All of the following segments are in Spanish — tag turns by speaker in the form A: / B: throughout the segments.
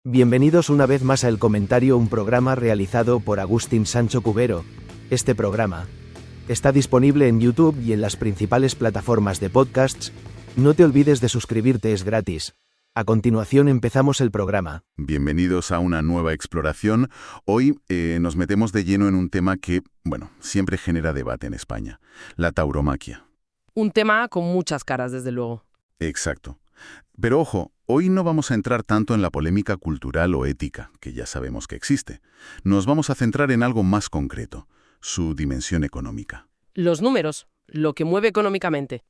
A: Bienvenidos una vez más a El Comentario, un programa realizado por Agustín Sancho Cubero. Este programa está disponible en YouTube y en las principales plataformas de podcasts. No te olvides de suscribirte, es gratis. A continuación empezamos el programa.
B: Bienvenidos a una nueva exploración. Hoy nos metemos de lleno en un tema que, siempre genera debate en España: la tauromaquia.
C: Un tema con muchas caras, desde luego.
B: Exacto. Pero ojo, hoy no vamos a entrar tanto en la polémica cultural o ética, que ya sabemos que existe. Nos vamos a centrar en algo más concreto: su dimensión económica.
C: Los números, lo que mueve económicamente.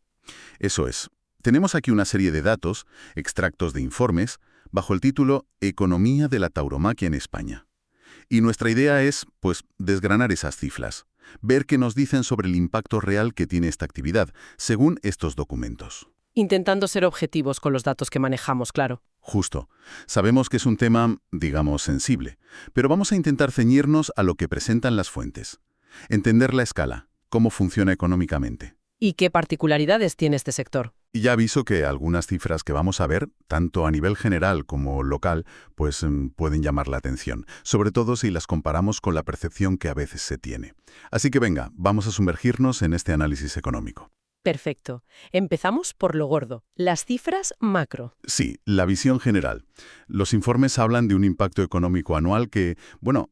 B: Eso es. Tenemos aquí una serie de datos, extractos de informes, bajo el título Economía de la tauromaquia en España. Y nuestra idea es, desgranar esas cifras, ver qué nos dicen sobre el impacto real que tiene esta actividad, según estos documentos.
C: Intentando ser objetivos con los datos que manejamos, claro.
B: Justo. Sabemos que es un tema, sensible, pero vamos a intentar ceñirnos a lo que presentan las fuentes. Entender la escala, cómo funciona económicamente.
C: ¿Y qué particularidades tiene este sector?
B: Y ya aviso que algunas cifras que vamos a ver, tanto a nivel general como local, pueden llamar la atención, sobre todo si las comparamos con la percepción que a veces se tiene. Así que venga, vamos a sumergirnos en este análisis económico.
C: Perfecto. Empezamos por lo gordo, las cifras macro.
B: Sí, la visión general. Los informes hablan de un impacto económico anual que,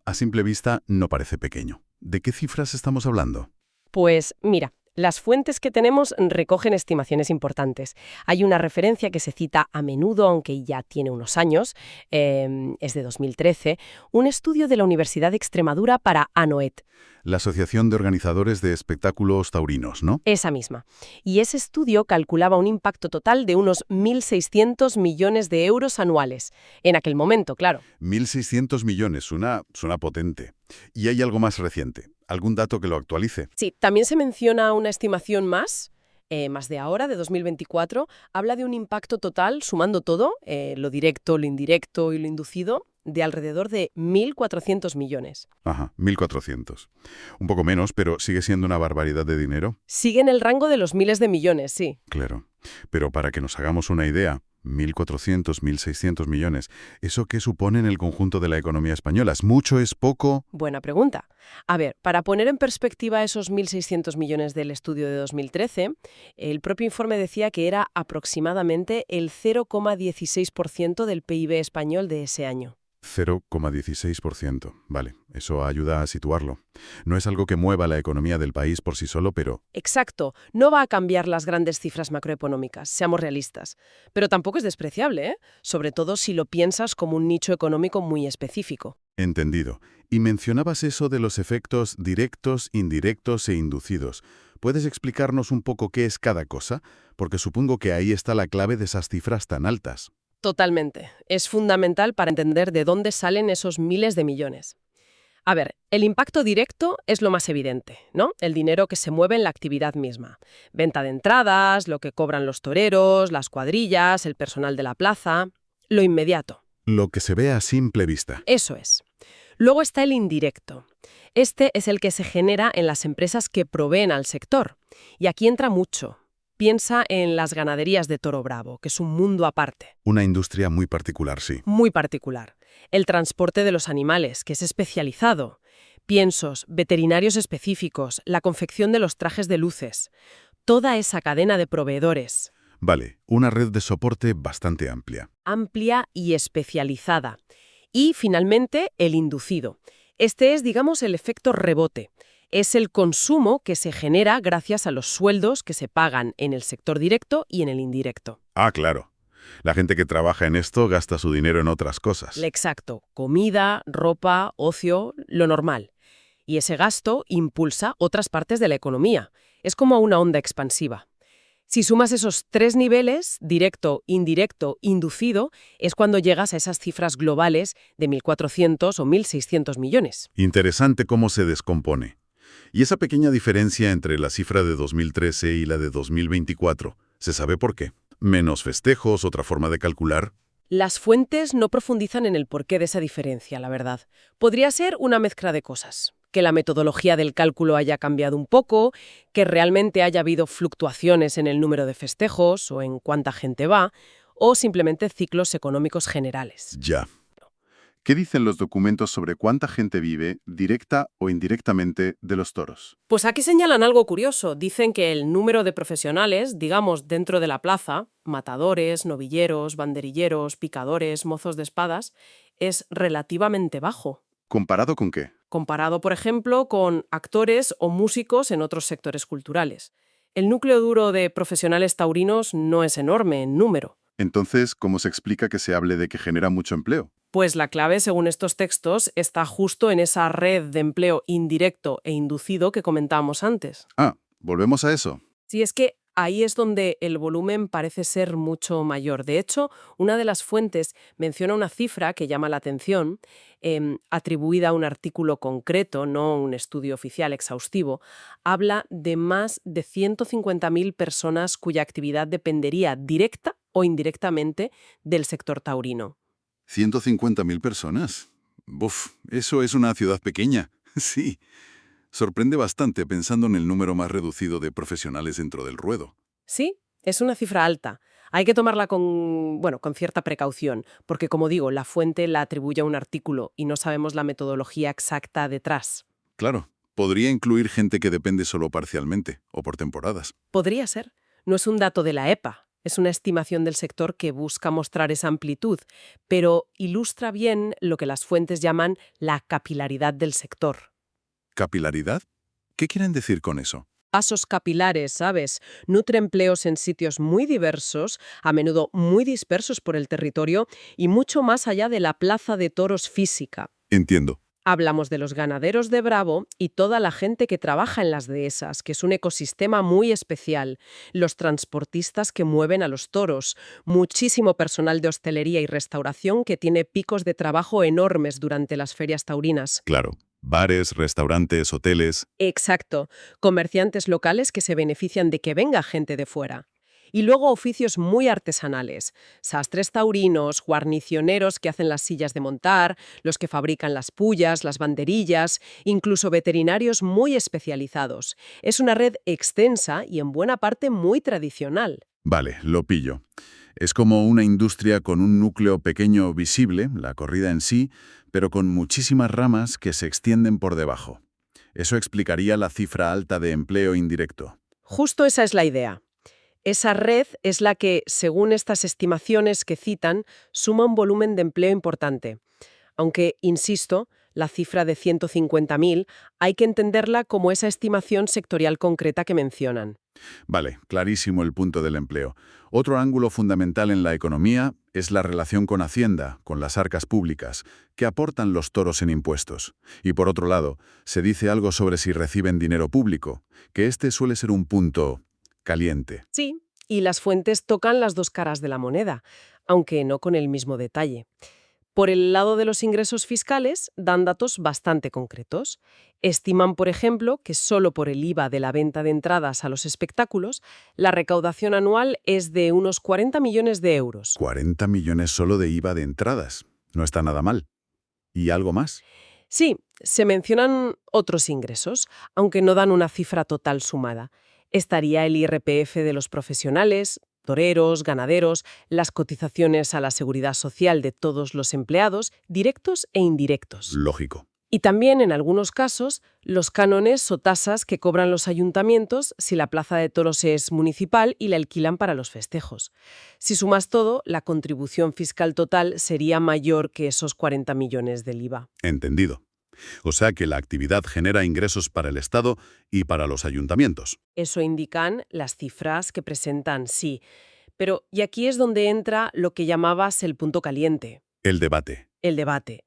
B: a simple vista no parece pequeño. ¿De qué cifras estamos hablando?
C: Pues mira, las fuentes que tenemos recogen estimaciones importantes. Hay una referencia que se cita a menudo, aunque ya tiene unos años, es de 2013, un estudio de la Universidad de Extremadura para ANOET.
B: La Asociación de Organizadores de Espectáculos Taurinos, ¿no?
C: Esa misma. Y ese estudio calculaba un impacto total de unos 1.600 millones de euros anuales. En aquel momento, claro.
B: 1.600 millones, suena potente. ¿Y hay algo más reciente? ¿Algún dato que lo actualice?
C: Sí, también se menciona una estimación más de ahora, de 2024. Habla de un impacto total, sumando todo, lo directo, lo indirecto y lo inducido, de alrededor de 1.400 millones.
B: Ajá, 1.400. Un poco menos, pero sigue siendo una barbaridad de dinero.
C: Sigue en el rango de los miles de millones, sí.
B: Claro. Pero para que nos hagamos una idea, 1.400, 1.600 millones, ¿eso qué supone en el conjunto de la economía española? ¿Es mucho, es poco?
C: Buena pregunta. A ver, para poner en perspectiva esos 1.600 millones del estudio de 2013, el propio informe decía que era aproximadamente el 0,16% del PIB español de ese año.
B: 0,16%. Vale, eso ayuda a situarlo. No es algo que mueva la economía del país por sí solo, pero...
C: Exacto. No va a cambiar las grandes cifras macroeconómicas, seamos realistas. Pero tampoco es despreciable, ¿eh? Sobre todo si lo piensas como un nicho económico muy específico.
B: Entendido. Y mencionabas eso de los efectos directos, indirectos e inducidos. ¿Puedes explicarnos un poco qué es cada cosa? Porque supongo que ahí está la clave de esas cifras tan altas.
C: Totalmente. Es fundamental para entender de dónde salen esos miles de millones. A ver, el impacto directo es lo más evidente, ¿no? El dinero que se mueve en la actividad misma. Venta de entradas, lo que cobran los toreros, las cuadrillas, el personal de la plaza. Lo inmediato.
B: Lo que se ve a simple vista.
C: Eso es. Luego está el indirecto. Este es el que se genera en las empresas que proveen al sector. Y aquí entra mucho. Piensa en las ganaderías de toro bravo, que es un mundo aparte.
B: Una industria muy particular, sí.
C: Muy particular. El transporte de los animales, que es especializado. Piensos, veterinarios específicos, la confección de los trajes de luces. Toda esa cadena de proveedores.
B: Vale, una red de soporte bastante amplia.
C: Amplia y especializada. Y, finalmente, el inducido. Este es, digamos, el efecto rebote. Es el consumo que se genera gracias a los sueldos que se pagan en el sector directo y en el indirecto.
B: Ah, claro. La gente que trabaja en esto gasta su dinero en otras cosas.
C: Exacto. Comida, ropa, ocio, lo normal. Y ese gasto impulsa otras partes de la economía. Es como una onda expansiva. Si sumas esos tres niveles, directo, indirecto, inducido, es cuando llegas a esas cifras globales de 1.400 o 1.600 millones.
B: Interesante cómo se descompone. Y esa pequeña diferencia entre la cifra de 2013 y la de 2024, ¿se sabe por qué? ¿Menos festejos, otra forma de calcular?
C: Las fuentes no profundizan en el porqué de esa diferencia, la verdad. Podría ser una mezcla de cosas. Que la metodología del cálculo haya cambiado un poco, que realmente haya habido fluctuaciones en el número de festejos o en cuánta gente va, o simplemente ciclos económicos generales.
B: Ya. ¿Qué dicen los documentos sobre cuánta gente vive, directa o indirectamente, de los toros?
C: Pues aquí señalan algo curioso. Dicen que el número de profesionales, digamos, dentro de la plaza, matadores, novilleros, banderilleros, picadores, mozos de espadas, es relativamente bajo,
B: ¿Comparado con qué?
C: comparado, por ejemplo, con actores o músicos en otros sectores culturales. El núcleo duro de profesionales taurinos no es enorme en número.
B: Entonces, ¿cómo se explica que se hable de que genera mucho empleo?
C: Pues la clave, según estos textos, está justo en esa red de empleo indirecto e inducido que comentábamos antes.
B: Ah, volvemos a eso.
C: Sí, es que ahí es donde el volumen parece ser mucho mayor. De hecho, una de las fuentes menciona una cifra que llama la atención, atribuida a un artículo concreto, no un estudio oficial exhaustivo. Habla de más de 150.000 personas cuya actividad dependería directa o indirectamente del sector taurino.
B: 150.000 personas. Buf, eso es una ciudad pequeña. Sí. Sorprende bastante pensando en el número más reducido de profesionales dentro del ruedo.
C: Sí, es una cifra alta. Hay que tomarla con cierta precaución, porque como digo, la fuente la atribuye a un artículo y no sabemos la metodología exacta detrás.
B: Claro, podría incluir gente que depende solo parcialmente o por temporadas.
C: Podría ser. No es un dato de la EPA, es una estimación del sector que busca mostrar esa amplitud, pero ilustra bien lo que las fuentes llaman la capilaridad del sector.
B: ¿Capilaridad? ¿Qué quieren decir con eso?
C: Pasos capilares, ¿sabes? Nutre empleos en sitios muy diversos, a menudo muy dispersos por el territorio y mucho más allá de la plaza de toros física.
B: Entiendo.
C: Hablamos de los ganaderos de Bravo y toda la gente que trabaja en las dehesas, que es un ecosistema muy especial, los transportistas que mueven a los toros, muchísimo personal de hostelería y restauración que tiene picos de trabajo enormes durante las ferias taurinas.
B: Claro. Bares, restaurantes, hoteles.
C: Exacto, comerciantes locales que se benefician de que venga gente de fuera. Y luego oficios muy artesanales, sastres taurinos, guarnicioneros que hacen las sillas de montar, los que fabrican las pullas, las banderillas, incluso veterinarios muy especializados. Es una red extensa y en buena parte muy tradicional.
B: Vale, lo pillo. Es como una industria con un núcleo pequeño visible, la corrida en sí, pero con muchísimas ramas que se extienden por debajo. Eso explicaría la cifra alta de empleo indirecto.
C: Justo esa es la idea. Esa red es la que, según estas estimaciones que citan, suma un volumen de empleo importante. Aunque, insisto, la cifra de 150.000 hay que entenderla como esa estimación sectorial concreta que mencionan.
B: Vale, clarísimo el punto del empleo. Otro ángulo fundamental en la economía es la relación con Hacienda, con las arcas públicas, que aportan los toros en impuestos. Y por otro lado, se dice algo sobre si reciben dinero público, que este suele ser un punto caliente.
C: Sí, y las fuentes tocan las dos caras de la moneda, aunque no con el mismo detalle. Por el lado de los ingresos fiscales, dan datos bastante concretos. Estiman, por ejemplo, que solo por el IVA de la venta de entradas a los espectáculos, la recaudación anual es de unos 40 millones de euros.
B: 40 millones solo de IVA de entradas. No está nada mal. ¿Y algo más?
C: Sí, se mencionan otros ingresos, aunque no dan una cifra total sumada. Estaría el IRPF de los profesionales, toreros, ganaderos, las cotizaciones a la seguridad social de todos los empleados, directos e indirectos.
B: Lógico.
C: Y también, en algunos casos, los cánones o tasas que cobran los ayuntamientos si la plaza de toros es municipal y la alquilan para los festejos. Si sumas todo, la contribución fiscal total sería mayor que esos 40 millones del IVA.
B: Entendido. O sea que la actividad genera ingresos para el Estado y para los ayuntamientos.
C: Eso indican las cifras que presentan, sí. Pero, y aquí es donde entra lo que llamabas el punto caliente,
B: El debate.
C: el debate.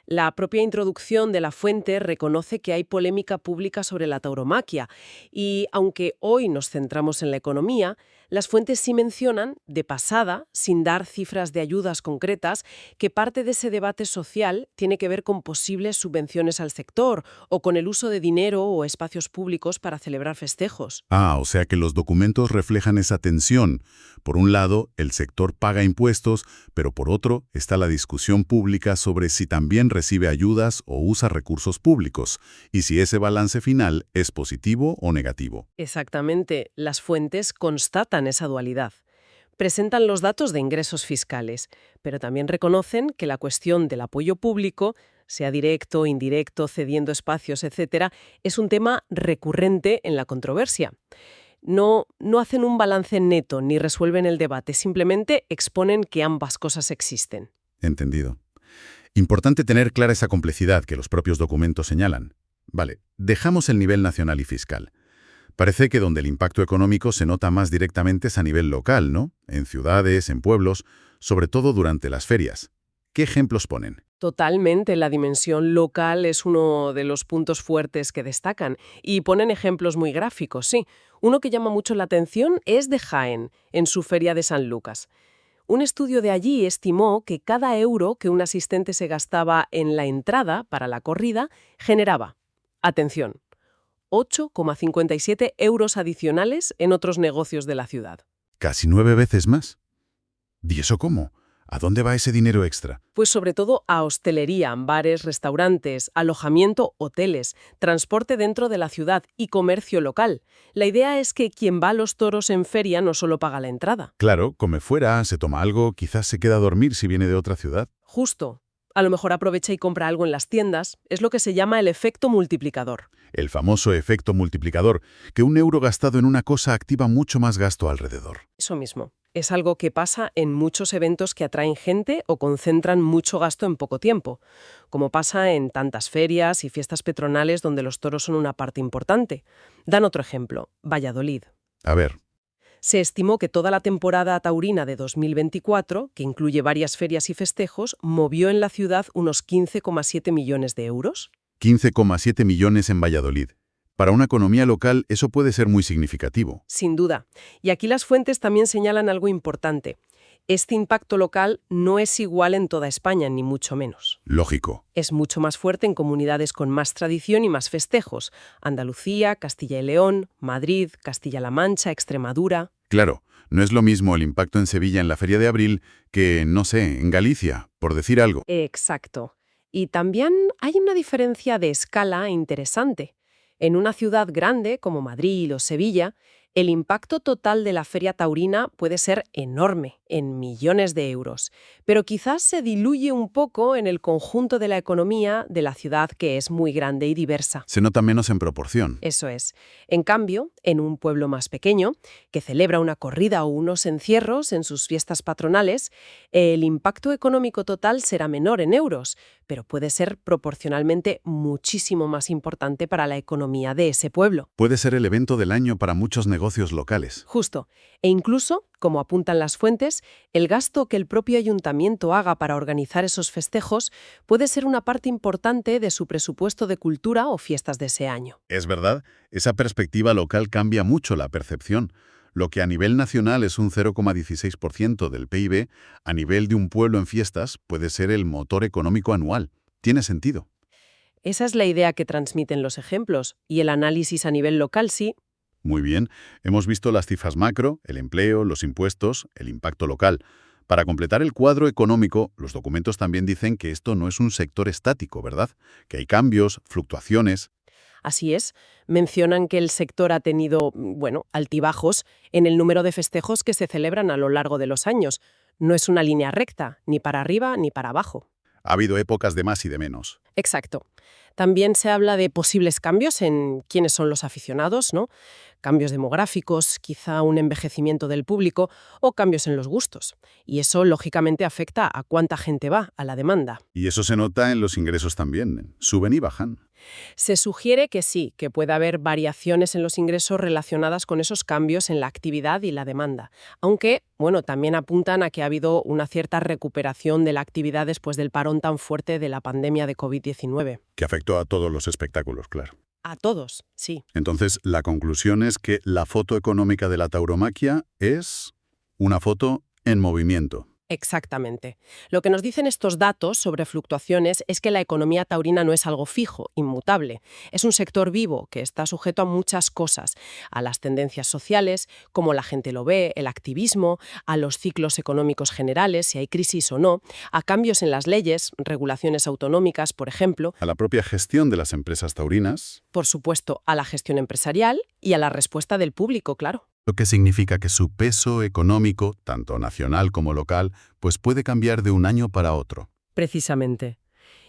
C: La propia introducción de la fuente reconoce que hay polémica pública sobre la tauromaquia y, aunque hoy nos centramos en la economía, las fuentes sí mencionan, de pasada, sin dar cifras de ayudas concretas, que parte de ese debate social tiene que ver con posibles subvenciones al sector o con el uso de dinero o espacios públicos para celebrar festejos.
B: Ah, o sea que los documentos reflejan esa tensión. Por un lado, el sector paga impuestos, pero por otro está la discusión pública sobre si también recibe ayudas o usa recursos públicos, y si ese balance final es positivo o negativo.
C: Exactamente, las fuentes constatan esa dualidad. Presentan los datos de ingresos fiscales, pero también reconocen que la cuestión del apoyo público, sea directo, indirecto, cediendo espacios, etcétera, es un tema recurrente en la controversia. No hacen un balance neto ni resuelven el debate, simplemente exponen que ambas cosas existen.
B: Entendido. Importante tener clara esa complejidad que los propios documentos señalan. Vale, dejamos el nivel nacional y fiscal. Parece que donde el impacto económico se nota más directamente es a nivel local, ¿no? En ciudades, en pueblos, sobre todo durante las ferias. ¿Qué ejemplos ponen?
C: Totalmente, la dimensión local es uno de los puntos fuertes que destacan y ponen ejemplos muy gráficos, sí. Uno que llama mucho la atención es de Jaén, en su feria de San Lucas. Un estudio de allí estimó que cada euro que un asistente se gastaba en la entrada para la corrida generaba, atención, 8,57 euros adicionales en otros negocios de la ciudad.
B: Casi 9 veces más. ¿Y eso cómo? ¿A dónde va ese dinero extra?
C: Pues sobre todo a hostelería, bares, restaurantes, alojamiento, hoteles, transporte dentro de la ciudad y comercio local. La idea es que quien va a los toros en feria no solo paga la entrada.
B: Claro, come fuera, se toma algo, quizás se queda a dormir si viene de otra ciudad.
C: Justo. A lo mejor aprovecha y compra algo en las tiendas. Es lo que se llama el efecto multiplicador.
B: El famoso efecto multiplicador, que un euro gastado en una cosa activa mucho más gasto alrededor.
C: Eso mismo. Es algo que pasa en muchos eventos que atraen gente o concentran mucho gasto en poco tiempo, como pasa en tantas ferias y fiestas patronales donde los toros son una parte importante. Dan otro ejemplo, Valladolid.
B: A ver.
C: Se estimó que toda la temporada taurina de 2024, que incluye varias ferias y festejos, movió en la ciudad unos 15,7 millones de euros.
B: 15,7 millones en Valladolid. Para una economía local eso puede ser muy significativo.
C: Sin duda. Y aquí las fuentes también señalan algo importante. Este impacto local no es igual en toda España, ni mucho menos.
B: Lógico.
C: Es mucho más fuerte en comunidades con más tradición y más festejos. Andalucía, Castilla y León, Madrid, Castilla-La Mancha, Extremadura.
B: Claro, no es lo mismo el impacto en Sevilla en la Feria de Abril que, no sé, en Galicia, por decir algo.
C: Exacto. Y también hay una diferencia de escala interesante. En una ciudad grande como Madrid o Sevilla, el impacto total de la feria taurina puede ser enorme, en millones de euros, pero quizás se diluye un poco en el conjunto de la economía de la ciudad, que es muy grande y diversa.
B: Se nota menos en proporción.
C: Eso es. En cambio, en un pueblo más pequeño, que celebra una corrida o unos encierros en sus fiestas patronales, el impacto económico total será menor en euros, pero puede ser proporcionalmente muchísimo más importante para la economía de ese pueblo.
B: Puede ser el evento del año para muchos negocios locales.
C: Justo. E incluso, como apuntan las fuentes, el gasto que el propio ayuntamiento haga para organizar esos festejos puede ser una parte importante de su presupuesto de cultura o fiestas de ese año.
B: Es verdad, esa perspectiva local cambia mucho la percepción. Lo que a nivel nacional es un 0,16% del PIB, a nivel de un pueblo en fiestas puede ser el motor económico anual. Tiene sentido.
C: Esa es la idea que transmiten los ejemplos, y el análisis a nivel local sí.
B: Muy bien, hemos visto las cifras macro, el empleo, los impuestos, el impacto local. Para completar el cuadro económico, los documentos también dicen que esto no es un sector estático, ¿verdad? Que hay cambios, fluctuaciones.
C: Así es, mencionan que el sector ha tenido, altibajos en el número de festejos que se celebran a lo largo de los años. No es una línea recta, ni para arriba ni para abajo.
B: Ha habido épocas de más y de menos.
C: Exacto. También se habla de posibles cambios en quiénes son los aficionados, ¿no? Cambios demográficos, quizá un envejecimiento del público o cambios en los gustos. Y eso, lógicamente, afecta a cuánta gente va, a la demanda.
B: Y eso se nota en los ingresos también. Suben y bajan.
C: Se sugiere que sí, que puede haber variaciones en los ingresos relacionadas con esos cambios en la actividad y la demanda. Aunque, también apuntan a que ha habido una cierta recuperación de la actividad después del parón tan fuerte de la pandemia de COVID-19.
B: Que afectó a todos los espectáculos, claro.
C: A todos, sí.
B: Entonces, la conclusión es que la foto económica de la tauromaquia es una foto en movimiento.
C: Exactamente. Lo que nos dicen estos datos sobre fluctuaciones es que la economía taurina no es algo fijo, inmutable. Es un sector vivo que está sujeto a muchas cosas, a las tendencias sociales, cómo la gente lo ve, el activismo, a los ciclos económicos generales, si hay crisis o no, a cambios en las leyes, regulaciones autonómicas, por ejemplo.
B: A la propia gestión de las empresas taurinas.
C: Por supuesto, a la gestión empresarial y a la respuesta del público, claro.
B: lo que significa que su peso económico, tanto nacional como local, pues puede cambiar de un año para otro.
C: Precisamente.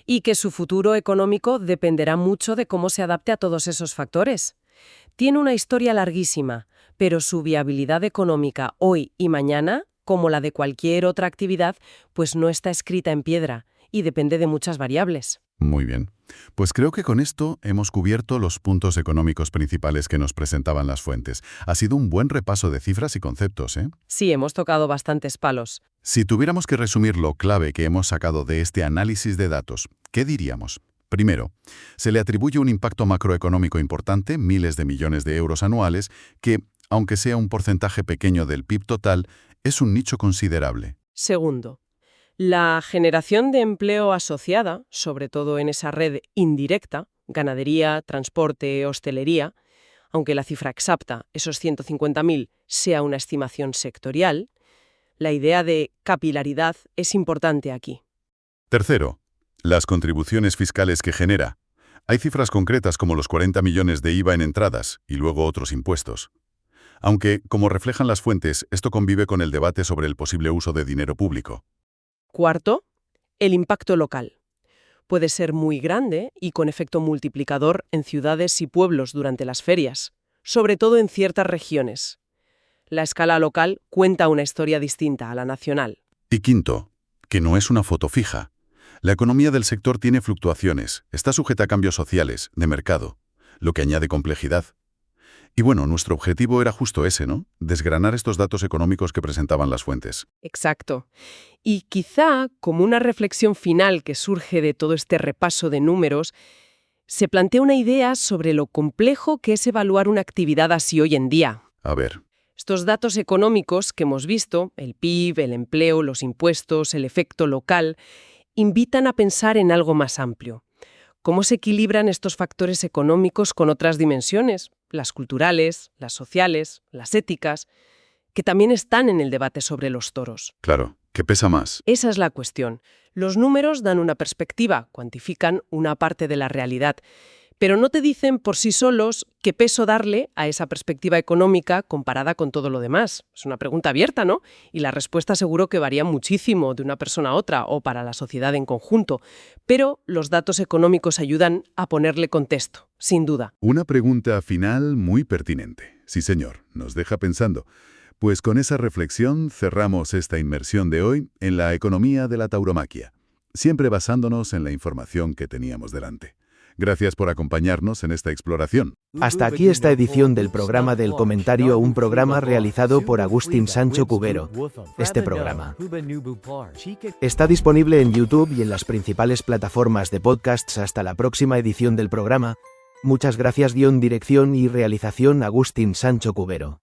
C: Y que su futuro económico dependerá mucho de cómo se adapte a todos esos factores. Tiene una historia larguísima, pero su viabilidad económica hoy y mañana, como la de cualquier otra actividad, pues no está escrita en piedra y depende de muchas variables.
B: Muy bien. Pues creo que con esto hemos cubierto los puntos económicos principales que nos presentaban las fuentes. Ha sido un buen repaso de cifras y conceptos, ¿eh?
C: Sí, hemos tocado bastantes palos.
B: Si tuviéramos que resumir lo clave que hemos sacado de este análisis de datos, ¿qué diríamos? Primero, se le atribuye un impacto macroeconómico importante, miles de millones de euros anuales, que, aunque sea un porcentaje pequeño del PIB total, es un nicho considerable.
C: Segundo, la generación de empleo asociada, sobre todo en esa red indirecta, ganadería, transporte, hostelería, aunque la cifra exacta, esos 150.000, sea una estimación sectorial, la idea de capilaridad es importante aquí.
B: Tercero, las contribuciones fiscales que genera. Hay cifras concretas como los 40 millones de IVA en entradas y luego otros impuestos. Aunque, como reflejan las fuentes, esto convive con el debate sobre el posible uso de dinero público.
C: Cuarto, el impacto local. Puede ser muy grande y con efecto multiplicador en ciudades y pueblos durante las ferias, sobre todo en ciertas regiones. La escala local cuenta una historia distinta a la nacional.
B: Y quinto, que no es una foto fija. La economía del sector tiene fluctuaciones, está sujeta a cambios sociales, de mercado, lo que añade complejidad. Y bueno, nuestro objetivo era justo ese, ¿no? Desgranar estos datos económicos que presentaban las fuentes.
C: Exacto. Y quizá, como una reflexión final que surge de todo este repaso de números, se plantea una idea sobre lo complejo que es evaluar una actividad así hoy en día.
B: A ver.
C: Estos datos económicos que hemos visto, el PIB, el empleo, los impuestos, el efecto local, invitan a pensar en algo más amplio. ¿Cómo se equilibran estos factores económicos con otras dimensiones, las culturales, las sociales, las éticas, que también están en el debate sobre los toros?
B: Claro, ¿qué pesa más?
C: Esa es la cuestión. Los números dan una perspectiva, cuantifican una parte de la realidad, pero no te dicen por sí solos qué peso darle a esa perspectiva económica comparada con todo lo demás. Es una pregunta abierta, ¿no? Y la respuesta seguro que varía muchísimo de una persona a otra o para la sociedad en conjunto. Pero los datos económicos ayudan a ponerle contexto, sin duda.
B: Una pregunta final muy pertinente. Sí, señor, nos deja pensando. Pues con esa reflexión cerramos esta inmersión de hoy en la economía de la tauromaquia, siempre basándonos en la información que teníamos delante. Gracias por acompañarnos en esta exploración.
A: Hasta aquí esta edición del programa del comentario, un programa realizado por Agustín Sancho Cubero. Este programa está disponible en YouTube y en las principales plataformas de podcasts. Hasta la próxima edición del programa. Muchas gracias. Dirección y realización Agustín Sancho Cubero.